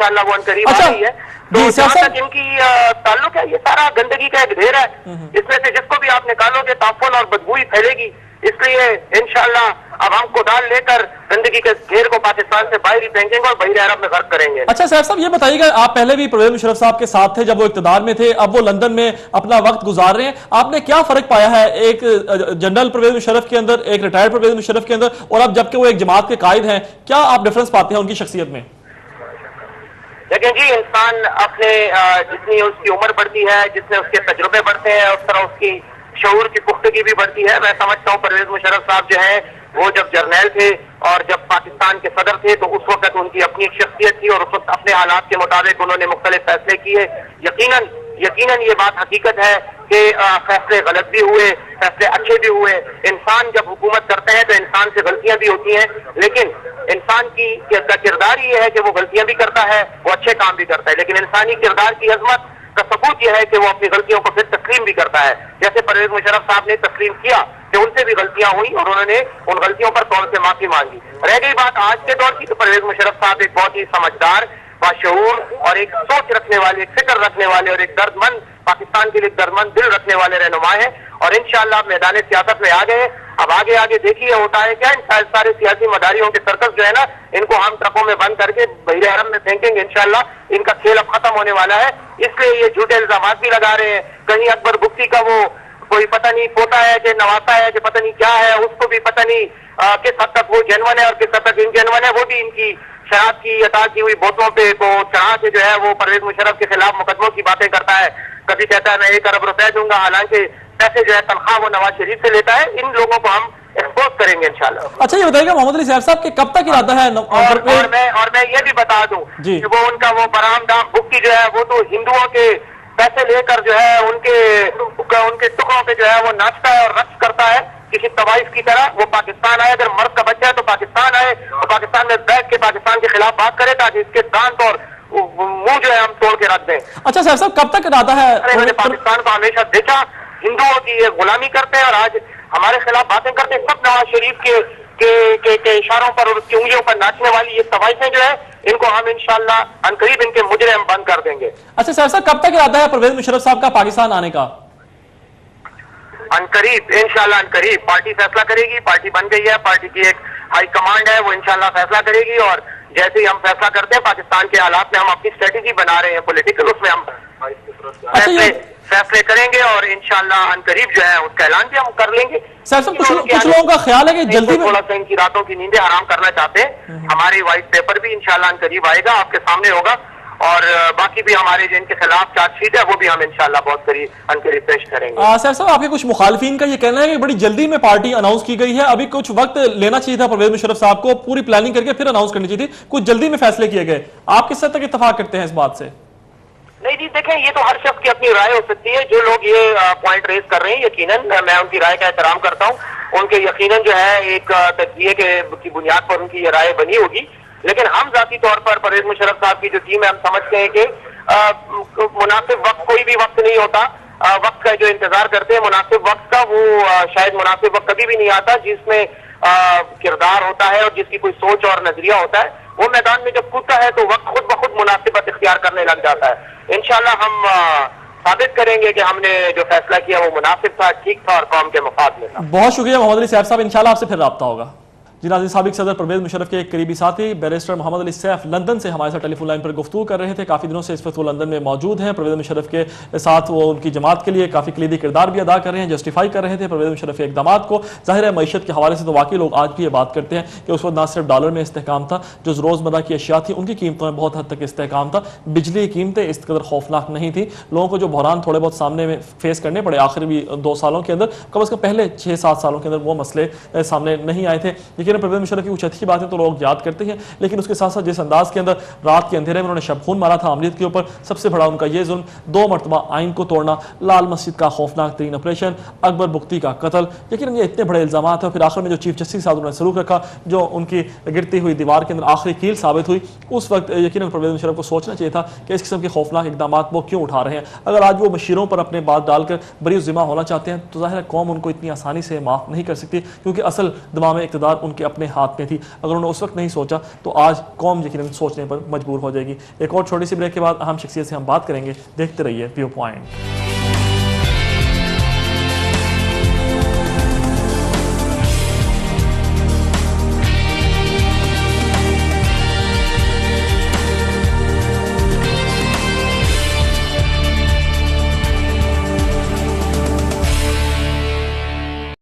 انشاءاللہ وہ عنقریب آ رہی ہے. تو جہاں تک ان کی تعلق ہے، یہ سارا گندگی کا ایک ڈھیر ہے، اس میں سے جس کو بھی آپ نکالو گے تعفن اور بدبوئی پھیلے گی. اس لیے انشاءاللہ اب ہم کدال لے کر گندگی کے گھیر کو پاکستان سے باہر ہی پھینکیں گے اور بحیر عرب میں غرق کریں گے. اچھا صاحب یہ بتائیے گا، آپ پہلے بھی پرویز مشرف صاحب کے ساتھ تھے جب وہ اقتدار میں تھے، اب وہ لندن میں اپنا وقت گزار رہے ہیں، آپ نے کیا فرق پایا ہے ایک جنرل پرویز مشرف کے اندر، ایک ریٹائرڈ پرویز مشرف کے اندر، اور اب جبکہ وہ ایک جماعت کے قائد ہیں، کیا آپ ڈفرنس پاتے ہیں ان کی شخصیت میں؟ لیکن جی انسان اپنے جتنی اس کی عمر بڑھتی ہے، جتنے اس کے تجربے بڑھتے ہیں، اس طرح اس کی شعور کی پختگی بھی بڑھتی ہے. میں سمجھتا ہوں پرویز مشرف صاحب جو ہیں وہ جب جرنیل تھے اور جب پاکستان کے صدر تھے تو اس وقت ان کی اپنی ایک شخصیت تھی اور اس وقت اپنے حالات کے مطابق انہوں نے مختلف فیصلے کیے. یقیناً یہ بات حقیقت ہے کہ فیصلے غلط بھی ہوئے، فیصلے اچھے بھی ہوئے. انسان جب حکومت کرتے ہیں تو انسان سے غلطیاں بھی ہوتی ہیں، لیکن انسان کا کردار یہ ہے کہ وہ غلطیاں بھی کرتا ہے، وہ اچھے کام بھی کرتا ہے. لیکن انسانی کردار کی عظمت کا ثبوت یہ ہے کہ وہ اپنی غلطیوں کو پھر تسلیم بھی کرتا ہے. جیسے پرویز مشرف صاحب نے تسلیم کیا کہ ان سے بھی غلطیاں ہوئی اور انہوں نے ان غلطیوں پر طور سے معافی مانگی. رہ گئی بات آج کے دور کی، تو پرویز مشرف صاحب ایک بہت ہی سمجھدار، باشعور اور ایک سوچ رکھنے والے، ایک فکر رکھنے والے اور ایک درد مند، پاکستان کے لیے درد مند دل رکھنے والے رہنما ہیں. اور انشاءاللہ میدان سیاست میں آ گئے. اب آگے دیکھیے ہوتا ہے کیا. ان سارے سیاسی مداریوں کے سرکس جو ہے نا، ان کو ہم ٹرکوں میں بند کر کے بحیر عرب میں پھینکیں گے. انشاءاللہ ان کا کھیل اب ختم ہونے والا ہے. اس لیے یہ جھوٹے الزامات بھی لگا رہے ہیں. کہیں اکبر بگٹی کا وہ کوئی پتہ نہیں پوتا ہے کہ نواسا ہے کہ پتہ نہیں کیا ہے، اس کو بھی پتہ نہیں کس حد تک وہ جینون ہے اور کس حد تک انجینون ہے. وہ بھی ان کی شراب کی عطا کی ہوئی بوتلوں پہ کو چڑھا کے جو ہے وہ پرویز مشرف کے خلاف مقدموں کی باتیں کرتا ہے. کبھی کہتا ہے میں 1 ارب روپے دوں گا، حالانکہ پیسے جو ہے تنخواہ وہ نواز شریف سے لیتا ہے. ان لوگوں کو ہم ایکسپوز کریں گے انشاءاللہ. اچھا یہ بتائیے گا محمد علی صاحب کہ کب تک ارادہ ہے؟ اور میں یہ بھی بتا دوں کہ وہ ان کا وہ برام دام بھکی جو ہے وہ تو ہندوؤں کے پیسے لے کر جو ہے ان کے ٹکڑوں پہ جو ہے وہ ناچتا ہے اور رقص کرتا ہے کسی طوائف کی طرح. وہ پاکستان آئے، اگر مرد کا بچہ ہے تو پاکستان آئے اور پاکستان میں بیٹھ کے پاکستان کے خلاف بات کرے تاکہ اس کے دانت اور منہ جو ہے ہم توڑ کے رکھ دیں. اچھا صاحب کب تک ارادہ ہے؟ میں نے پاکستان کو ہمیشہ دیکھا ہندوؤں کی یہ غلامی کرتے ہیں اور آج ہمارے خلاف باتیں کرتے ہیں. سب نواز شریف کے اشاروں پر اور اس کی انگلیوں پر ناچنے والی یہ طوائفیں جو ہے ان کو ہم انشاءاللہ عنقریب ان کے مجرم بند کر دیں گے. اچھا صاحب کب تک ارادہ ہے پرویز مشرف صاحب کا پاکستان آنے کا؟ عنقریب انشاءاللہ عنقریب. پارٹی فیصلہ کرے گی، پارٹی بن گئی ہے، پارٹی کی ایک ہائی کمانڈ ہے، وہ انشاءاللہ فیصلہ کرے گی. اور جیسے ہی ہم فیصلہ کرتے ہیں پاکستان کے حالات میں ہم اپنی اسٹریٹجی بنا رہے ہیں پولیٹیکل، اس میں ہم فیصلے کریں گے اور انشاءاللہ عنقریب جو ہے اس کا اعلان بھی ہم کر لیں گے. کچھ لوگوں کا خیال ہے کہ جلدی میں تھوڑا سا ان کی راتوں کی نیندیں حرام کرنا چاہتے ہیں. ہماری وائٹ پیپر بھی انشاءاللہ عنقریب آئے گا، آپ کے سامنے ہوگا. اور باقی بھی ہمارے جن کے خلاف چارج شیٹ ہے وہ بھی ہم انشاءاللہ بہت عنقریب پیش کریں گے. صاحب آپ کے کچھ مخالفین کا یہ کہنا ہے کہ بڑی جلدی میں پارٹی اناؤنس کی گئی ہے، ابھی کچھ وقت لینا چاہیے تھا پرویز مشرف صاحب کو، پوری پلاننگ کر کے پھر اناؤنس کرنی چاہیے تھی، کچھ جلدی میں فیصلے کیے گئے. آپ کس حد تک اتفاق کرتے ہیں اس بات سے؟ نہیں جی دیکھیں، یہ تو ہر شخص کی اپنی رائے ہو سکتی ہے. جو لوگ یہ پوائنٹ ریز کر رہے ہیں یقیناً میں ان کی رائے کا احترام کرتا ہوں. ان کے یقیناً جو ہے ایک تجزیے کی بنیاد پر ان کی یہ رائے بنی ہوگی. لیکن ہم ذاتی طور پر پرویز مشرف صاحب کی جو ٹیم ہے ہم سمجھتے ہیں کہ مناسب وقت کوئی بھی وقت نہیں ہوتا. وقت کا جو انتظار کرتے ہیں مناسب وقت کا، وہ شاید مناسب وقت کبھی بھی نہیں آتا جس میں کردار ہوتا ہے اور جس کی کوئی سوچ اور نظریہ ہوتا ہے. وہ میدان میں جب کودتا ہے تو وقت خود بخود مناسبت اختیار کرنے لگ جاتا ہے. انشاءاللہ ہم ثابت کریں گے کہ ہم نے جو فیصلہ کیا وہ مناسب تھا، ٹھیک تھا اور قوم کے مفاد میں تھا. بہت شکریہ محمد علی صاحب، انشاءاللہ آپ سے پھر رابطہ ہوگا. جی ناظرین، سابق صدر پرویز مشرف کے ایک قریبی ساتھی بیرسٹر محمد علی سیف لندن سے ہمارے ساتھ ٹیلی فون لائن پر گفتگو کر رہے تھے. کافی دنوں سے اس وقت وہ لندن میں موجود ہیں. پرویز مشرف کے ساتھ وہ ان کی جماعت کے لیے کافی کلیدی کردار بھی ادا کر رہے ہیں، جسٹیفائی کر رہے تھے پرویز مشرف کے اقدامات کو. ظاہر ہے معیشت کے حوالے سے تو واقعی لوگ آج بھی یہ بات کرتے ہیں کہ اس وقت نہ صرف ڈالر میں استحکام تھا، جو روزمرہ کی اشیاء تھی ان کی قیمتوں میں بہت حد تک استحکام تھا. بجلی کی قیمتیں اس قدر خوفناک نہیں تھیں. لوگوں کو جو بحران تھوڑے بہت سامنے میں فیس کرنے پڑے آخری 2 سالوں کے اندر، کم از کم پہلے 6-7 سالوں کے اندر وہ مسئلے سامنے نہیں آئے تھے. لیکن پرویز مشرف کی کچھ اچھی باتیں تو لوگ یاد کرتے ہیں، لیکن اس کے ساتھ ساتھ جس انداز کے اندر رات کے اندھیرے میں انہوں نے شب خون مارا تھا عملیت کے اوپر، سب سے بڑا ان کا یہ ظلم 2 مرتبہ آئین کو توڑنا، لال مسجد کا خوفناک ترین آپریشن، اکبر بگٹی کا قتل. یقیناً یہ اتنے بڑے الزامات ہیں. اور پھر آخر میں جو چیف جسٹس صاحب نے سلوک رکھا، جو ان کی گرتی ہوئی دیوار کے اندر آخری کیل ثابت ہوئی، اس وقت یقیناً پرویز مشرف کو سوچنا چاہیے تھا کہ اس قسم کے خوفناک اقدامات وہ کیوں اٹھا رہے ہیں. اگر آج وہ مشیروں پر اپنے بات ڈال کر بری ذمہ ہونا چاہتے ہیں تو ظاہر ہے قوم ان کو اتنی آسانی سے معاف نہیں کر سکتی، کیونکہ اصل دمام اقتدار ان کے اپنے ہاتھ میں تھی. اگر انہوں نے اس وقت نہیں سوچا تو آج قوم یقیناً سوچنے پر مجبور ہو جائے گی. ایک اور چھوٹی سی بریک کے بعد اہم شخصیت سے ہم بات کریں گے. دیکھتے رہیے ویو پوائنٹ.